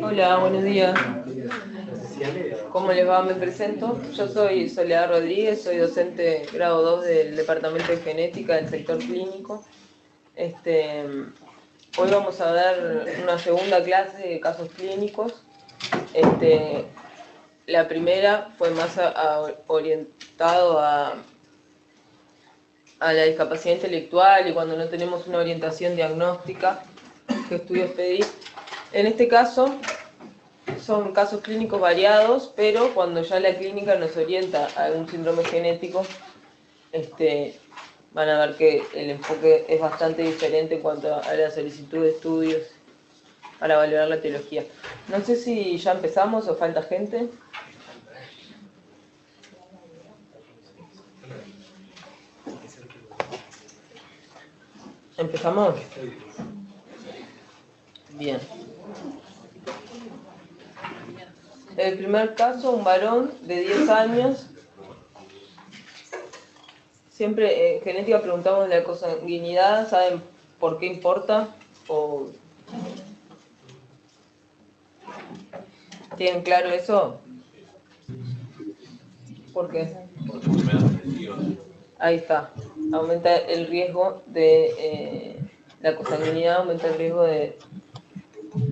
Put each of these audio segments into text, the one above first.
Hola, buenos días. ¿Cómo les va? Me presento. Yo soy Soledad Rodríguez, soy docente grado 2 del Departamento de Genética del sector clínico. Hoy vamos a dar una segunda clase de casos clínicos. La primera fue más orientado a la discapacidad intelectual y cuando no tenemos una orientación diagnóstica, qué estudios pedir. En este caso, son casos clínicos variados, pero cuando ya la clínica nos orienta a algún síndrome genético, van a ver que el enfoque es bastante diferente en cuanto a la solicitud de estudios para valorar la etiología. No sé si ya empezamos o falta gente. ¿Empezamos? Bien. El primer caso, un varón de 10 años. Siempre en genética preguntamos la consanguinidad, ¿saben por qué importa? ¿O tienen claro eso? ¿Por qué? Ahí está. Aumenta el riesgo de la consanguinidad, aumenta el riesgo de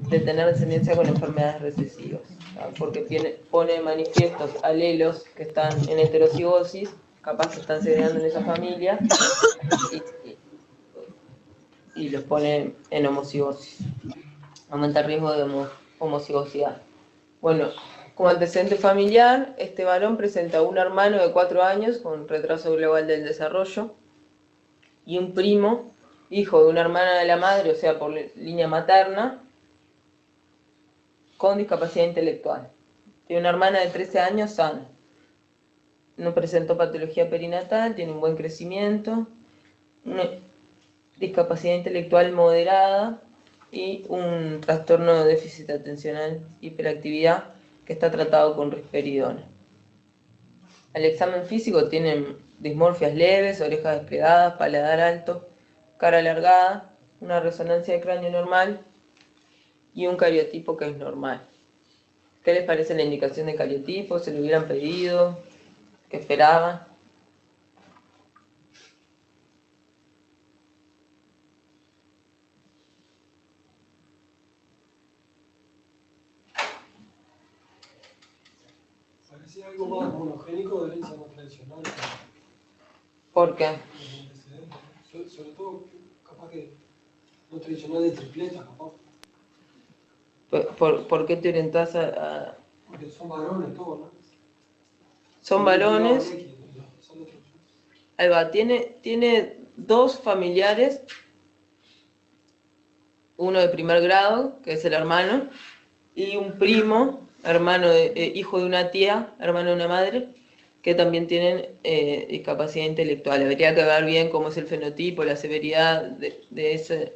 tener descendencia con enfermedades recesivas, ¿tá? Porque pone manifiestos alelos que están en heterocigosis, capaz que están segregando en esa familia, y los pone en homocigosis. Aumenta el riesgo de homocigosidad. Bueno, como antecedente familiar, este varón presenta un hermano de 4 años con retraso global del desarrollo y un primo, hijo de una hermana de la madre, o sea, por línea materna, con discapacidad intelectual. Tiene una hermana de 13 años sana. No presentó patología perinatal, tiene un buen crecimiento, una discapacidad intelectual moderada y un trastorno de déficit atencional, hiperactividad, que está tratado con risperidona. Al examen físico tienen dismorfias leves, orejas desplegadas, paladar alto, cara alargada, una resonancia de cráneo normal y un cariotipo que es normal. ¿Qué les parece la indicación de cariotipo? ¿Se lo hubieran pedido? ¿Qué esperaban? Parecía algo más monogénico de herencia no tradicional. ¿Por qué? Sobre todo, capaz que no tradicional de tripleta, capaz. ¿Por qué te orientás a...? Porque son varones todos, ¿no? Son varones. Ahí va, tiene dos familiares, uno de primer grado, que es el hermano, y un primo, hijo de una tía, hermano de una madre, que también tienen discapacidad intelectual. Habría que ver bien cómo es el fenotipo, la severidad de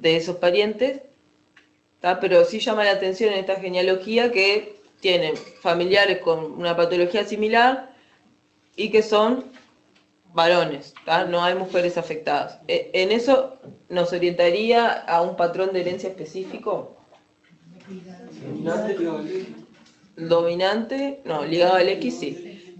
esos parientes, ¿tá? Pero sí llama la atención en esta genealogía que tienen familiares con una patología similar y que son varones, ¿tá? No hay mujeres afectadas. En eso nos orientaría a un patrón de herencia específico. Dominante, ligado al X. Dominante, no, ligado al X sí.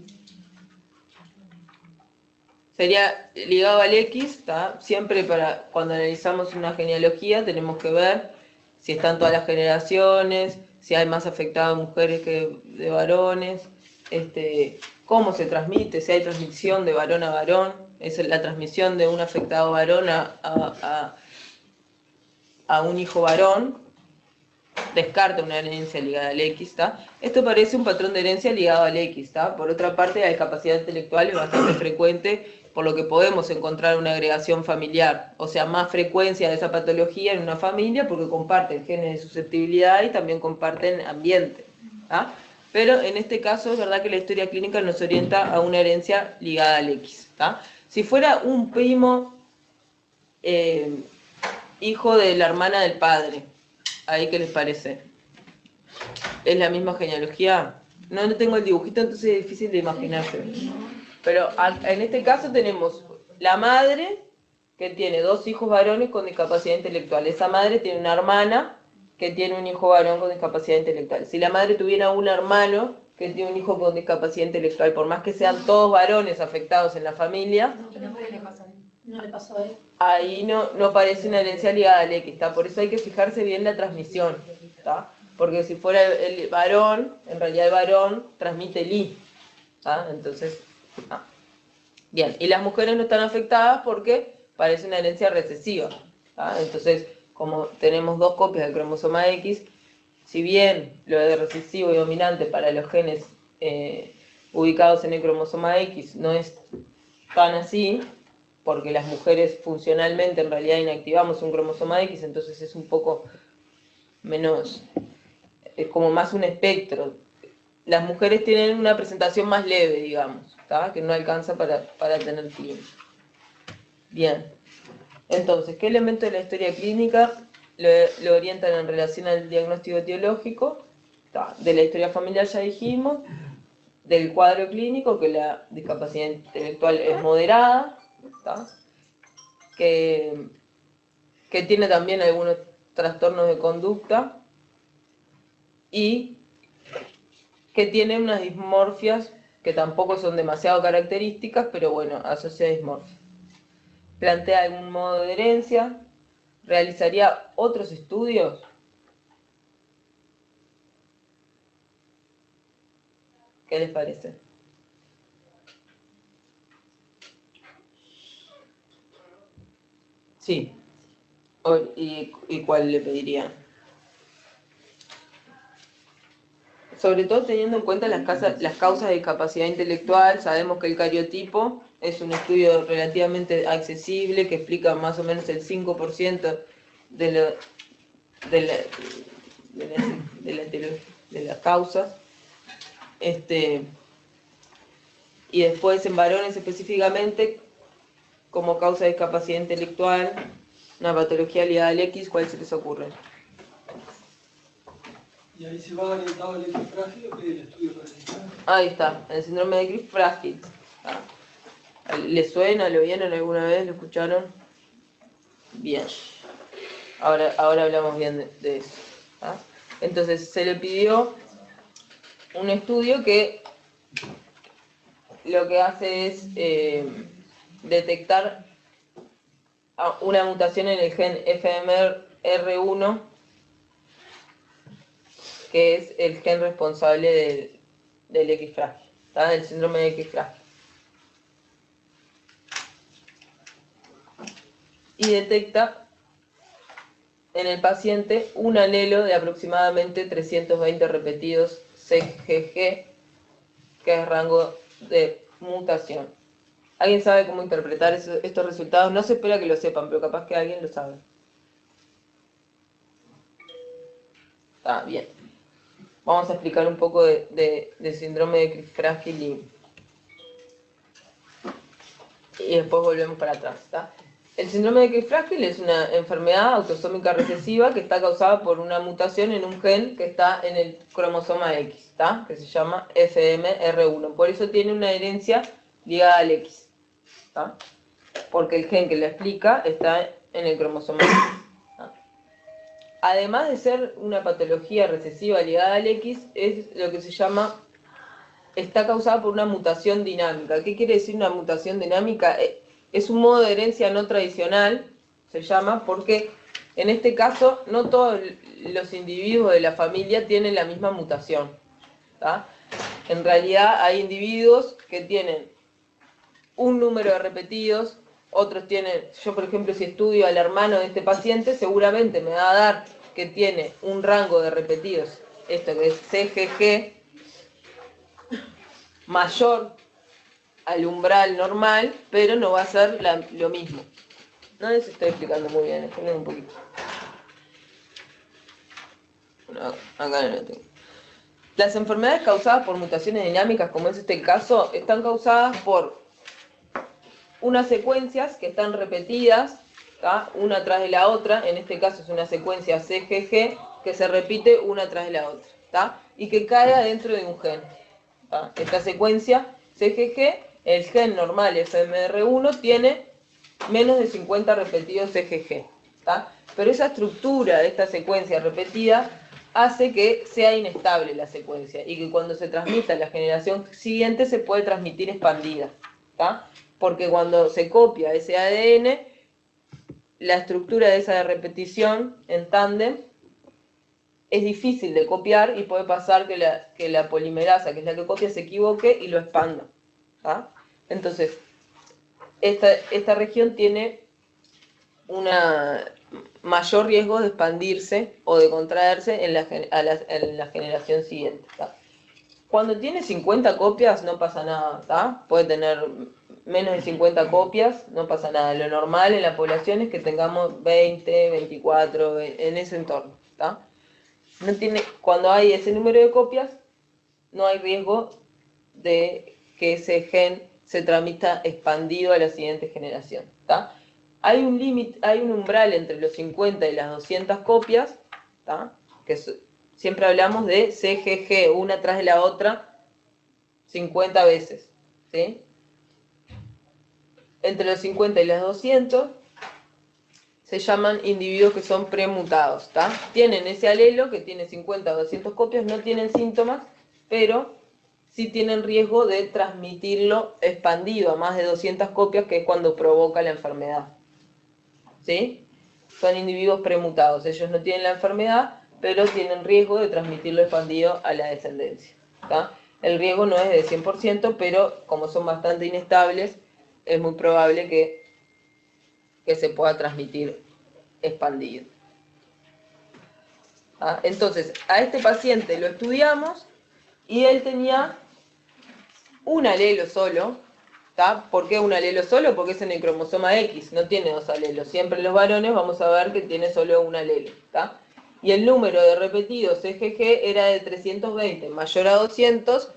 Sería ligado al X, ¿tá? Siempre cuando analizamos una genealogía tenemos que ver si están todas las generaciones, si hay más afectadas mujeres que de varones, cómo se transmite, si hay transmisión de varón a varón, es la transmisión de un afectado varón a un hijo varón, descarta una herencia ligada al X, ¿tá? Esto parece un patrón de herencia ligado al X, ¿tá? Por otra parte, la discapacidad intelectual es bastante frecuente, por lo que podemos encontrar una agregación familiar, o sea, más frecuencia de esa patología en una familia porque comparten genes de susceptibilidad y también comparten ambiente, ¿tá? Pero en este caso es verdad que la historia clínica nos orienta a una herencia ligada al X, ¿tá? Si fuera un primo hijo de la hermana del padre, ¿ahí qué les parece? ¿Es la misma genealogía? No tengo el dibujito, entonces es difícil de imaginarse. Pero en este caso tenemos la madre que tiene 2 hijos varones con discapacidad intelectual. Esa madre tiene una hermana que tiene un hijo varón con discapacidad intelectual. Si la madre tuviera un hermano que tiene un hijo con discapacidad intelectual, por más que sean todos varones afectados en la familia, No le pasó a él. ahí no parece una herencia ligada al X, ¿está? Por eso hay que fijarse bien la transmisión, ¿está? Porque si fuera el varón, en realidad el varón transmite el I, ¿está? Entonces, bien, y las mujeres no están afectadas porque parece una herencia recesiva, ¿está? Entonces, como tenemos dos copias del cromosoma X, si bien lo de recesivo y dominante para los genes ubicados en el cromosoma X no es tan así, porque las mujeres funcionalmente en realidad inactivamos un cromosoma X, entonces es un poco menos, es como más un espectro. Las mujeres tienen una presentación más leve, digamos, ¿tá? Que no alcanza para tener clínica. Bien, entonces, ¿qué elementos de la historia clínica lo orientan en relación al diagnóstico etiológico? ¿Tá? De la historia familiar ya dijimos, del cuadro clínico, que la discapacidad intelectual es moderada, ¿tá? Que tiene también algunos trastornos de conducta y que tiene unas dismorfias que tampoco son demasiado características, pero bueno, asocia dismorfia. Plantea algún modo de herencia, realizaría otros estudios. ¿Qué les parece? Sí. ¿Y cuál le pedirían? Sobre todo teniendo en cuenta las causas de discapacidad intelectual. Sabemos que el cariotipo es un estudio relativamente accesible que explica más o menos el 5% de las causas. Y después en varones específicamente, como causa de discapacidad intelectual, una patología ligada al X, ¿cuál se les ocurre? Y ahí se va orientado al X frágil, que es el estudio realizado. Ahí está, el síndrome de X frágil. ¿Les suena? ¿Lo vieron alguna vez? ¿Lo escucharon? Bien. Ahora hablamos bien de eso. Entonces se le pidió un estudio que lo que hace es detectar una mutación en el gen FMR1, que es el gen responsable del X frágil, ¿tá? Del síndrome de X frágil. Y detecta en el paciente un alelo de aproximadamente 320 repetidos CGG, que es rango de mutación. ¿Alguien sabe cómo interpretar estos resultados? No se espera que lo sepan, pero capaz que alguien lo sabe. Está bien. Vamos a explicar un poco del síndrome de X frágil y después volvemos para atrás, ¿tá? El síndrome de X frágil es una enfermedad autosómica recesiva que está causada por una mutación en un gen que está en el cromosoma X, ¿tá? Que se llama FMR1. Por eso tiene una herencia ligada al X, ¿tá? Porque el gen que la explica está en el cromosoma X, ¿tá? Además de ser una patología recesiva ligada al X, es lo que se llama, está causada por una mutación dinámica. ¿Qué quiere decir una mutación dinámica? Es un modo de herencia no tradicional, se llama, porque en este caso no todos los individuos de la familia tienen la misma mutación, ¿tá? En realidad hay individuos que tienen un número de repetidos, otros tienen, yo por ejemplo si estudio al hermano de este paciente, seguramente me va a dar que tiene un rango de repetidos, esto que es CGG, mayor al umbral normal, pero no va a ser lo mismo. No les estoy explicando muy bien, esperen un poquito. No, acá no lo tengo. Las enfermedades causadas por mutaciones dinámicas, como es este caso, están causadas por unas secuencias que están repetidas, ¿tá? Una tras de la otra. En este caso es una secuencia CGG que se repite una tras de la otra, ¿tá? Y que cae dentro de un gen, ¿tá? Esta secuencia CGG, el gen normal FMR1 tiene menos de 50 repetidos CGG, ¿tá? pero esa estructura de esta secuencia repetida hace que sea inestable la secuencia y que cuando se transmita a la generación siguiente se puede transmitir expandida, ¿tá? Porque cuando se copia ese ADN, la estructura de esa repetición en tándem es difícil de copiar y puede pasar que la polimerasa, que es la que copia, se equivoque y lo expanda, ¿tá? Entonces, esta región tiene un mayor riesgo de expandirse o de contraerse en la generación siguiente, ¿tá? Cuando tiene 50 copias no pasa nada, ¿tá? Puede tener menos de 50 copias, no pasa nada. Lo normal en la población es que tengamos 20, 24, en ese entorno, ¿tá? Cuando hay ese número de copias, no hay riesgo de que ese gen se transmita expandido a la siguiente generación, ¿tá? Hay un límite, hay un umbral entre los 50 y las 200 copias, ¿tá? Siempre hablamos de CGG, una tras de la otra, 50 veces, ¿sí? Entre los 50 y las 200 se llaman individuos que son premutados, ¿tá? Tienen ese alelo que tiene 50 o 200 copias, no tienen síntomas, pero sí tienen riesgo de transmitirlo expandido a más de 200 copias, que es cuando provoca la enfermedad, ¿sí? Son individuos premutados, ellos no tienen la enfermedad, pero tienen riesgo de transmitirlo expandido a la descendencia, ¿tá? El riesgo no es de 100%, pero como son bastante inestables, es muy probable que se pueda transmitir expandido. ¿Ah? Entonces, a este paciente lo estudiamos y él tenía un alelo solo. ¿Tá? ¿Por qué un alelo solo? Porque es en el cromosoma X, no tiene dos alelos. Siempre en los varones vamos a ver que tiene solo un alelo, ¿tá? Y el número de repetidos CGG era de 320, mayor a 200,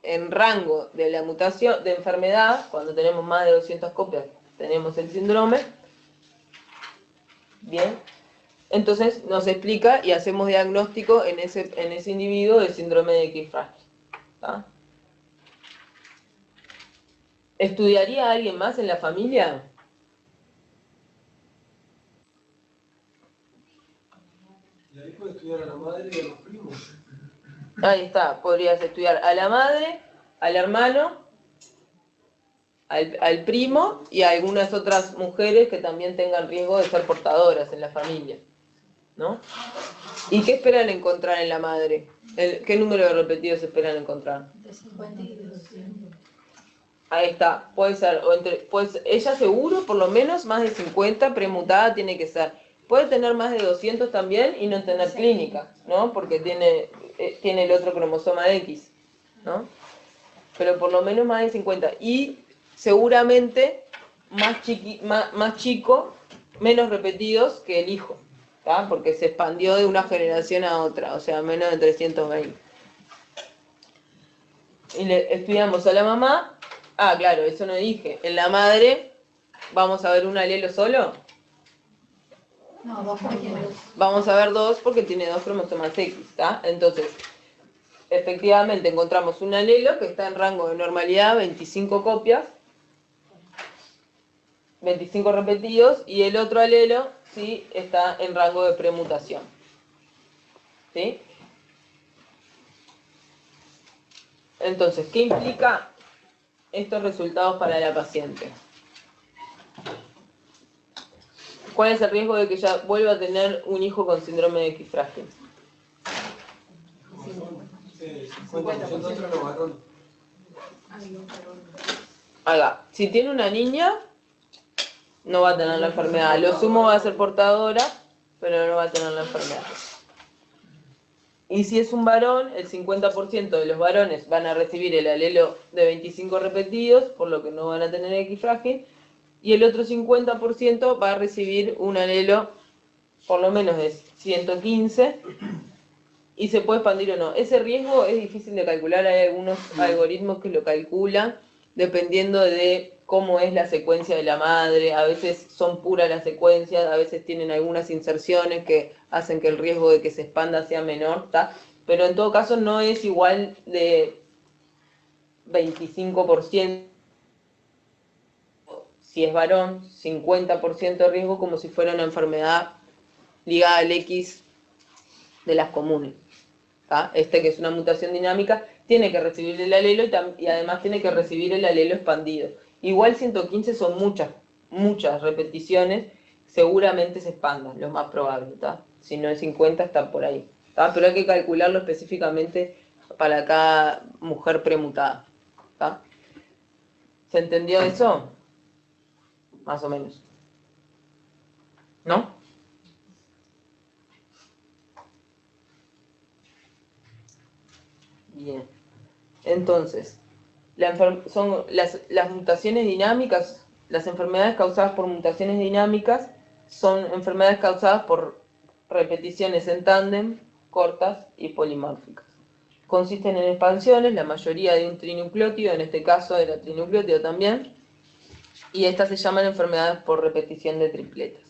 en rango de la mutación de enfermedad, cuando tenemos más de 200 copias, tenemos el síndrome. Bien. Entonces nos explica y hacemos diagnóstico en ese individuo del síndrome de X frágil, ¿tá? ¿Estudiaría a alguien más en la familia? Y ahí puede estudiar a la madre y a los primos. Ahí está, podrías estudiar a la madre, al hermano, al primo y a algunas otras mujeres que también tengan riesgo de ser portadoras en la familia, ¿no? ¿Y qué esperan encontrar en la madre? ¿Qué número de repetidos esperan encontrar? De 50 y de 200. Ahí está, puede ser, pues ella seguro por lo menos más de 50 premutada tiene que ser. Puede tener más de 200 también y no tener clínica, ¿no? Porque tiene el otro cromosoma X, ¿no? Pero por lo menos más de 50. Y seguramente más chico, menos repetidos que el hijo, ¿tá? Porque se expandió de una generación a otra, o sea, menos de 320. Y le estudiamos a la mamá. Ah, claro, eso no dije. En la madre, ¿vamos a ver un alelo solo? No, dos porque tiene dos. Vamos a ver dos porque tiene dos cromosomas X, ¿tá? Entonces, efectivamente encontramos un alelo que está en rango de normalidad, 25 copias, 25 repetidos, y el otro alelo, sí, está en rango de premutación. ¿Sí? Entonces, ¿qué implica estos resultados para la paciente? ¿Cuál es el riesgo de que ella vuelva a tener un hijo con síndrome de X frágil? 50% entre los varones. Haga, si tiene una niña, no va a tener la enfermedad. Lo sumo va a ser portadora, pero no va a tener la enfermedad. Y si es un varón, el 50% de los varones van a recibir el alelo de 25 repetidos, por lo que no van a tener X frágil, y el otro 50% va a recibir un alelo por lo menos de 115, y se puede expandir o no. Ese riesgo es difícil de calcular, hay algunos algoritmos que lo calculan, dependiendo de cómo es la secuencia de la madre. A veces son puras las secuencias, a veces tienen algunas inserciones que hacen que el riesgo de que se expanda sea menor, ¿tá? Pero en todo caso no es igual de 25% si es varón, 50% de riesgo como si fuera una enfermedad ligada al X de las comunes. Que es una mutación dinámica, tiene que recibir el alelo y además tiene que recibir el alelo expandido. Igual 115 son muchas repeticiones, seguramente se expandan, lo más probable, si no es 50 está por ahí, pero hay que calcularlo específicamente para cada mujer premutada. ¿Se entendió eso? Más o menos. ¿No? Bien. Entonces, son las mutaciones dinámicas, las enfermedades causadas por mutaciones dinámicas son enfermedades causadas por repeticiones en tándem, cortas y polimórficas. Consisten en expansiones, la mayoría de un trinucleótido, en este caso era trinucleótido también, y estas se llaman enfermedades por repetición de tripletas.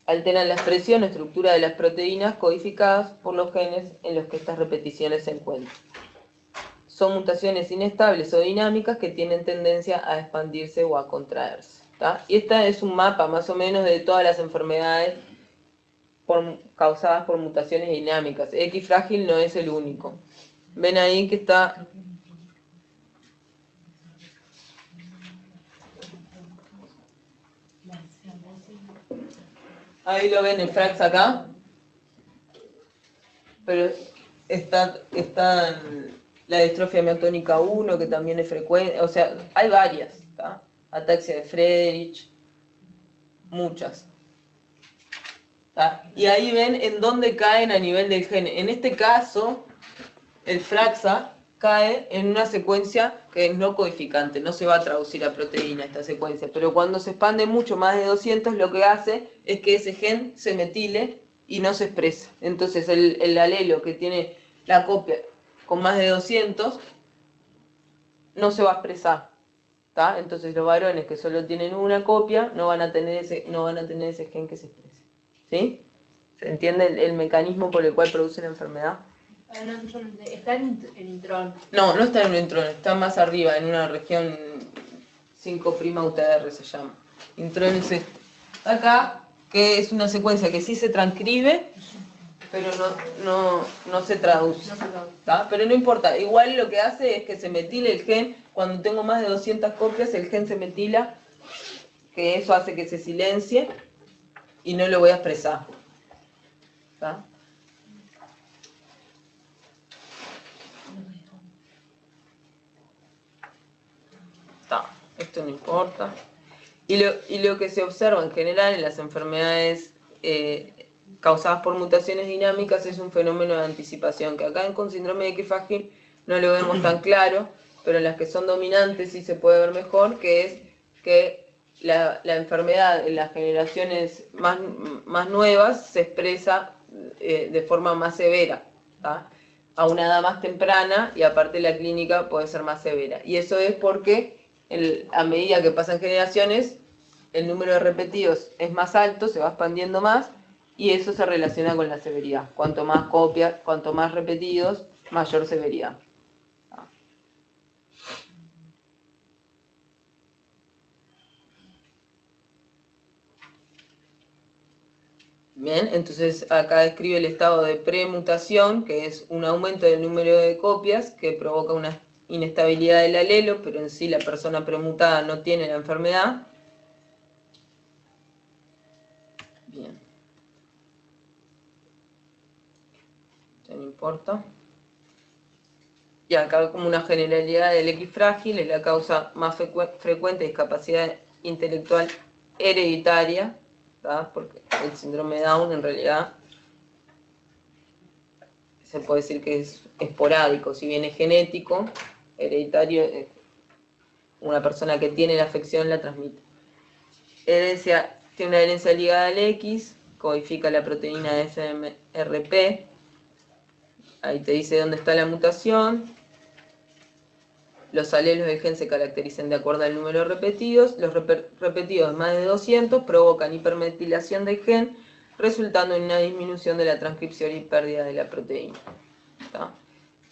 Alteran la expresión o estructura de las proteínas codificadas por los genes en los que estas repeticiones se encuentran. Son mutaciones inestables o dinámicas que tienen tendencia a expandirse o a contraerse. Y esta es un mapa más o menos de todas las enfermedades causadas por mutaciones dinámicas. X frágil no es el único. Ven ahí que está... Ahí lo ven el Frax acá. Pero está la distrofia miotónica 1, que también es frecuente. O sea, hay varias. Ataxia de Friedrich. Muchas. Y ahí ven en dónde caen a nivel del gen. En este caso, el Fraxa cae en una secuencia que es no codificante, no se va a traducir a proteína esta secuencia, pero cuando se expande mucho, más de 200, lo que hace es que ese gen se metile y no se expresa. Entonces el alelo que tiene la copia con más de 200 no se va a expresar. Entonces los varones que solo tienen una copia no van a tener ese gen que se exprese. ¿Sí? ¿Se ' el mecanismo por el cual produce la enfermedad? Está en intrón. No, no está en un intrón, está más arriba, en una región 5' UTR se llama. Intrón es este. Acá, que es una secuencia que sí se transcribe, pero no se traduce. Pero no importa, igual lo que hace es que se metile el gen. Cuando tengo más de 200 copias, el gen se metila, que eso hace que se silencie y no lo voy a expresar. Esto no importa. Y lo que se observa en general en las enfermedades causadas por mutaciones dinámicas es un fenómeno de anticipación, que acá con síndrome de X frágil no lo vemos tan claro, pero en las que son dominantes sí se puede ver mejor, que es que la enfermedad en las generaciones más nuevas se expresa de forma más severa, a una edad más temprana, y aparte la clínica puede ser más severa. Y eso es porque a medida que pasan generaciones, el número de repetidos es más alto, se va expandiendo más, y eso se relaciona con la severidad. Cuanto más copias, cuanto más repetidos, mayor severidad. Bien, entonces acá describe el estado de premutación, que es un aumento del número de copias que provoca una inestabilidad del alelo, pero en sí la persona premutada no tiene la enfermedad. Bien. Ya no importa. Y acá como una generalidad del X frágil es la causa más frecuente de discapacidad intelectual hereditaria, porque el síndrome de Down en realidad se puede decir que es esporádico, si bien es genético, hereditario, una persona que tiene la afección la transmite. Herencia, tiene una herencia ligada al X, codifica la proteína SMRP, ahí te dice dónde está la mutación. Los alelos del gen se caracterizan de acuerdo al número de repetidos. Los repetidos de más de 200 provocan hipermetilación del gen, resultando en una disminución de la transcripción y pérdida de la proteína.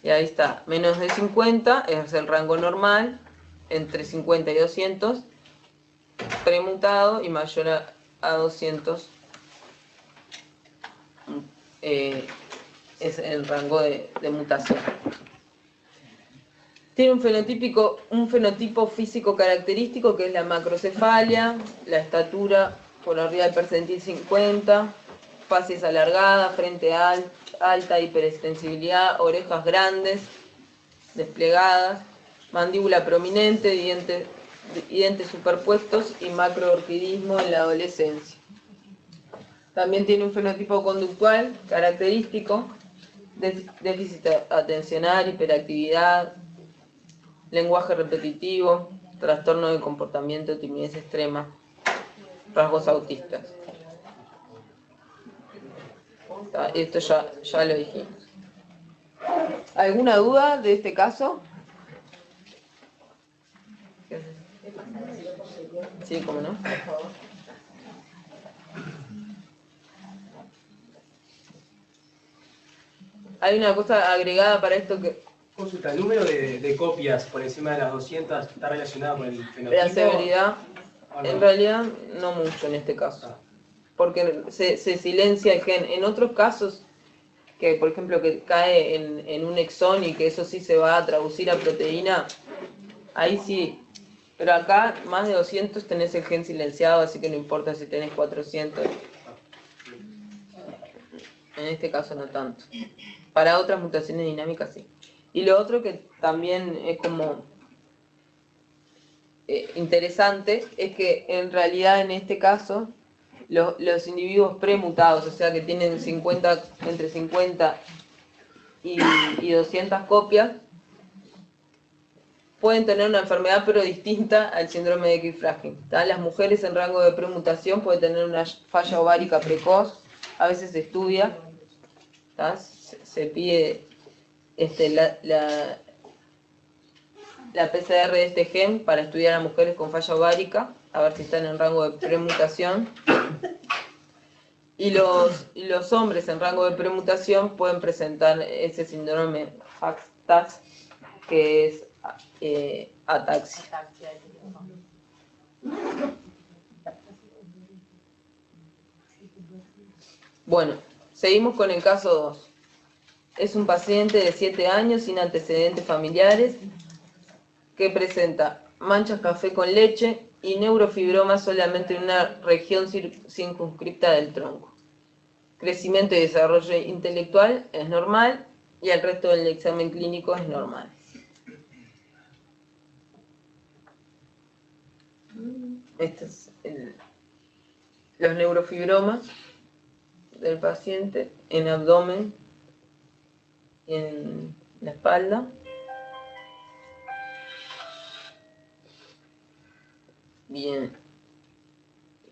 Y ahí está, menos de 50 es el rango normal, entre 50 y 200 premutado, y mayor a 200 es el rango de mutación. Tiene un fenotipo físico característico que es la macrocefalia, la estatura por arriba del percentil 50, facies alargadas, frente alta, hiperextensibilidad, orejas grandes, desplegadas, mandíbula prominente, dientes superpuestos y macroorquidismo en la adolescencia. También tiene un fenotipo conductual característico, déficit atencional, hiperactividad, lenguaje repetitivo, trastorno de comportamiento, timidez extrema, rasgos autistas. Esto ya lo dijimos. ¿Alguna duda de este caso? Sí, cómo no. Hay una cosa agregada para esto que... Consulta, ¿el número de copias por encima de las 200 está relacionado con el fenotipo? La severidad, en realidad, no mucho en este caso. Porque se silencia el gen. En otros casos, que por ejemplo que cae en un exón y que eso sí se va a traducir a proteína, ahí sí. Pero acá, más de 200 tenés el gen silenciado, así que no importa si tenés 400. En este caso no tanto. Para otras mutaciones dinámicas sí. Y lo otro que también es como interesante es que en realidad en este caso los individuos premutados, o sea que tienen entre 50 y 200 copias, pueden tener una enfermedad pero distinta al síndrome de X frágil. Las mujeres en rango de premutación pueden tener una falla ovárica precoz, a veces se estudia, se pide la PCR de este gen para estudiar a mujeres con falla ovárica, a ver si están en rango de premutación. Y los hombres en rango de premutación pueden presentar ese síndrome FACS-TAX, que es ataxia. Bueno, seguimos con el caso 2. Es un paciente de 7 años sin antecedentes familiares que presenta manchas café con leche y neurofibroma solamente en una región circunscripta del tronco. Crecimiento y desarrollo intelectual es normal y el resto del examen clínico es normal. Estos son los neurofibromas del paciente en abdomen y en la espalda. Bien.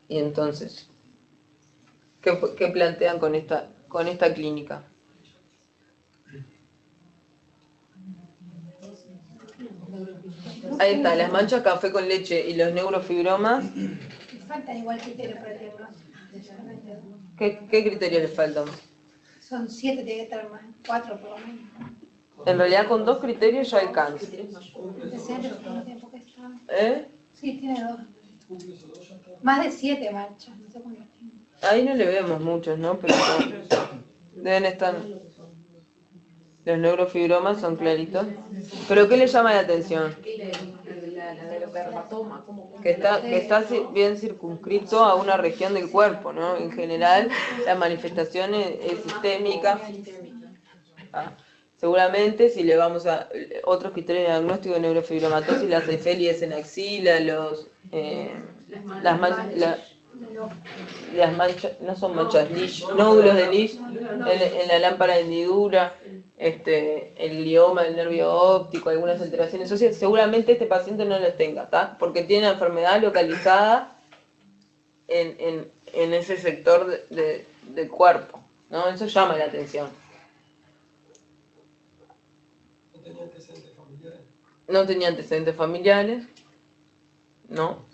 Y entonces, ¿qué plantean con esta clínica? Ahí está, las manchas café con leche y los neurofibromas. Falta igual criterio para el diagnóstico. ¿Qué criterios les faltan? Son 7, tiene que estar más, 4 por lo menos. En realidad con 2 criterios ya alcanza. Antecedentes, ¿cuánto tiempo que está? Sí, tiene 2. Más de 7 manchas, no sé cuántas tiene. Ahí no le vemos muchos, ¿no? Pero deben estar... Los neurofibromas son claritos. ¿Pero qué le llama la atención? Que está bien circunscrito a una región del cuerpo, ¿no? En general, la manifestación es sistémica. Seguramente, si le vamos a otros criterios de diagnóstico de neurofibromatosis, la cefelia en axila, las manchas, no son manchas, nódulos de Lisch en la lámpara de hendidura, el glioma del nervio óptico, algunas alteraciones óseas, seguramente este paciente no los tenga, ¿tá? Porque tiene la enfermedad localizada en ese sector del cuerpo, ¿no? Eso llama la atención. ¿No tenía antecedentes familiares? No tenía antecedentes familiares, ¿no?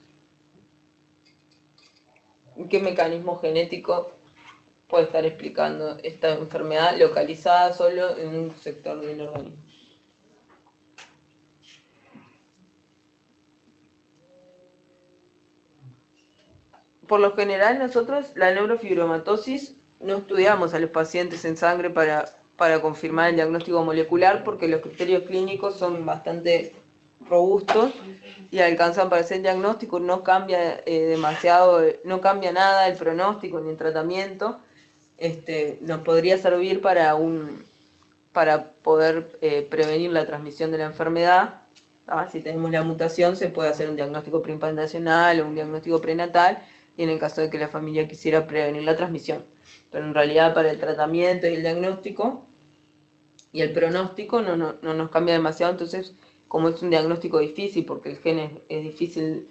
¿Qué mecanismo genético puede estar explicando esta enfermedad localizada solo en un sector del organismo? Por lo general nosotros la neurofibromatosis no estudiamos a los pacientes en sangre para confirmar el diagnóstico molecular porque los criterios clínicos son bastante robustos y alcanzan para hacer el diagnóstico, no cambia demasiado, no cambia nada el pronóstico ni el tratamiento. Nos podría servir para poder prevenir la transmisión de la enfermedad. Si tenemos la mutación se puede hacer un diagnóstico preimplantacional o un diagnóstico prenatal y en el caso de que la familia quisiera prevenir la transmisión. Pero en realidad para el tratamiento y el diagnóstico y el pronóstico no nos cambia demasiado, entonces como es un diagnóstico difícil porque el gen es difícil,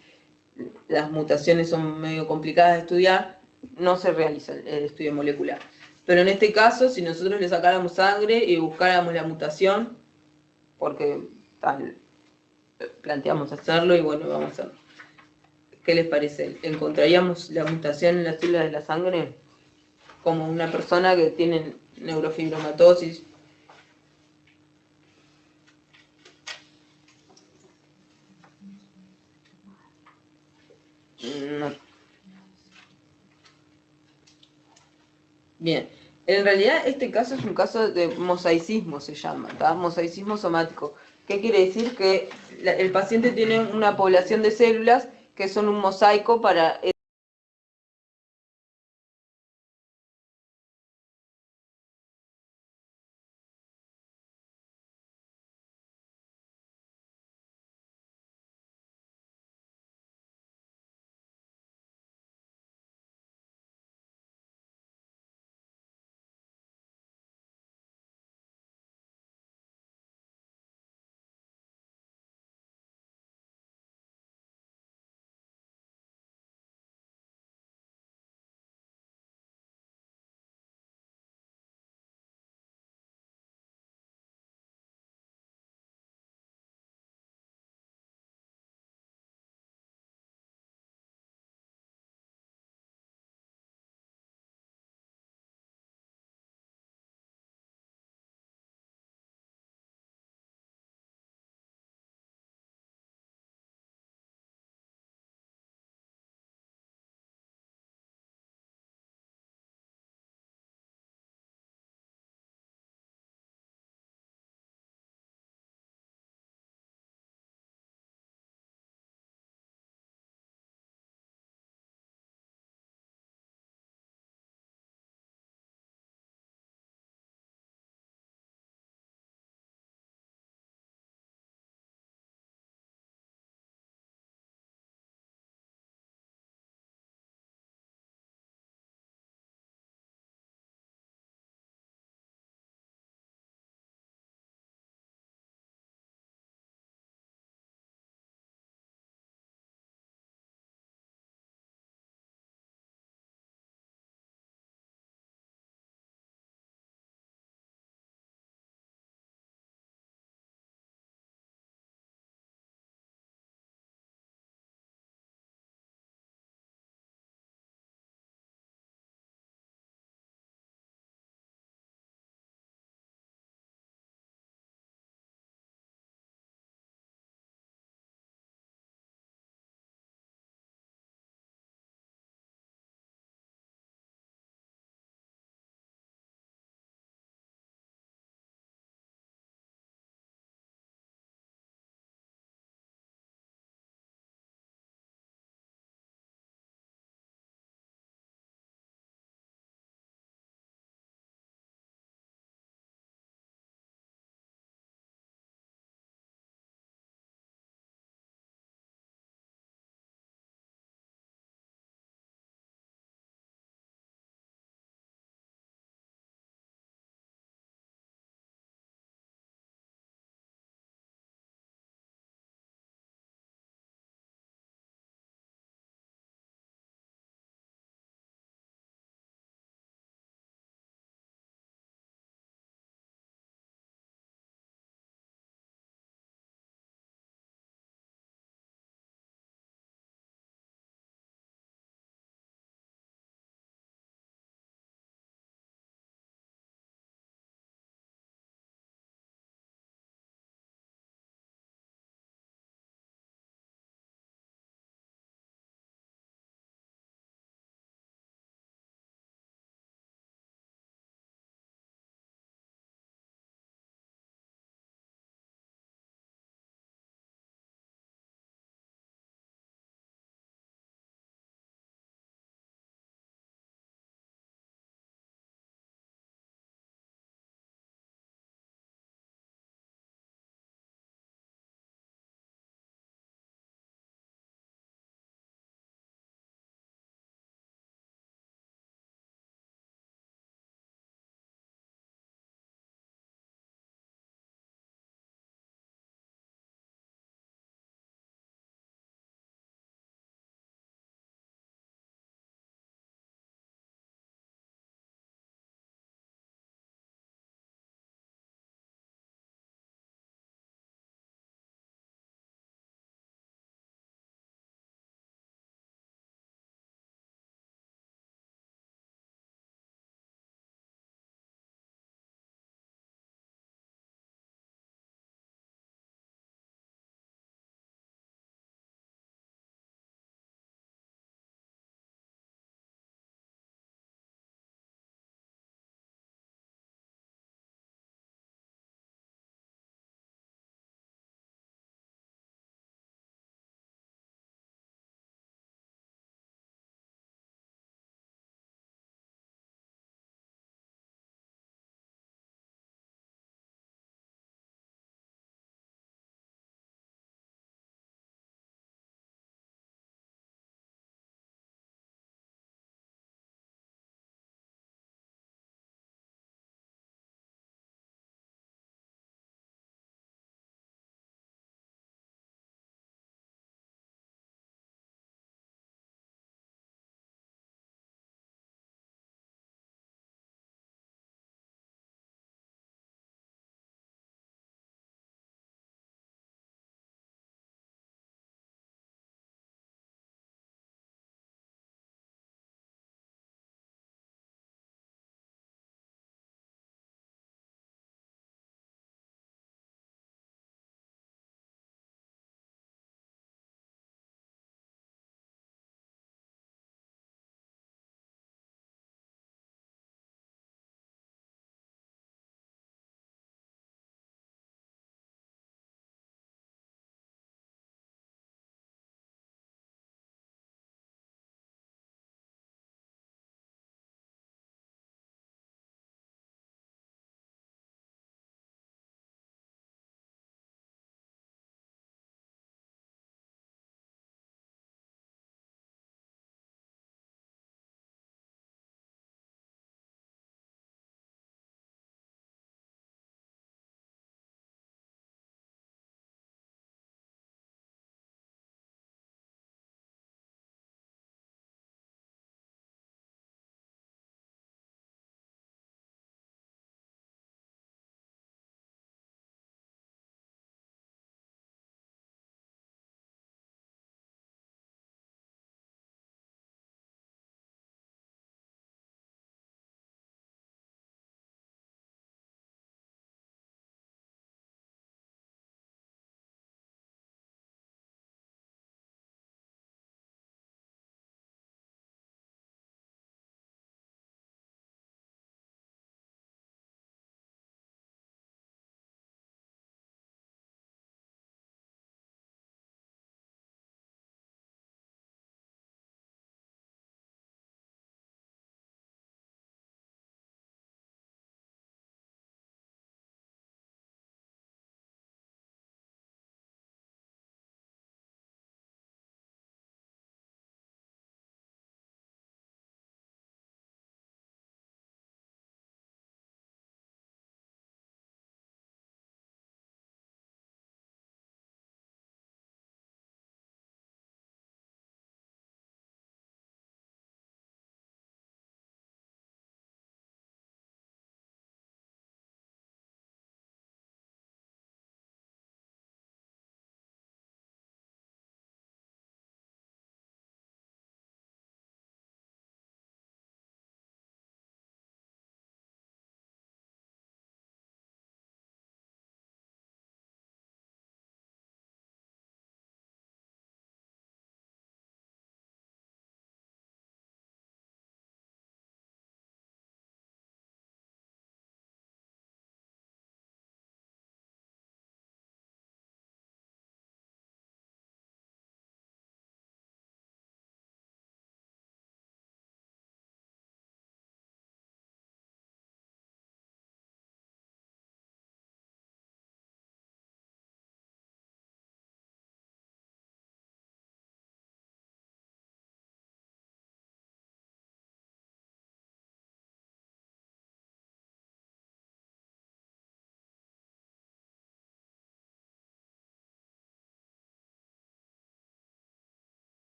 las mutaciones son medio complicadas de estudiar, no se realiza el estudio molecular. Pero en este caso, si nosotros le sacáramos sangre y buscáramos la mutación, porque planteamos hacerlo y bueno, vamos a hacerlo. ¿Qué les parece? ¿Encontraríamos la mutación en las células de la sangre? Como una persona que tiene neurofibromatosis. No. Bien, en realidad este caso es un caso de mosaicismo, se llama, mosaicismo somático. ¿Qué quiere decir? Que el paciente tiene una población de células que son un mosaico para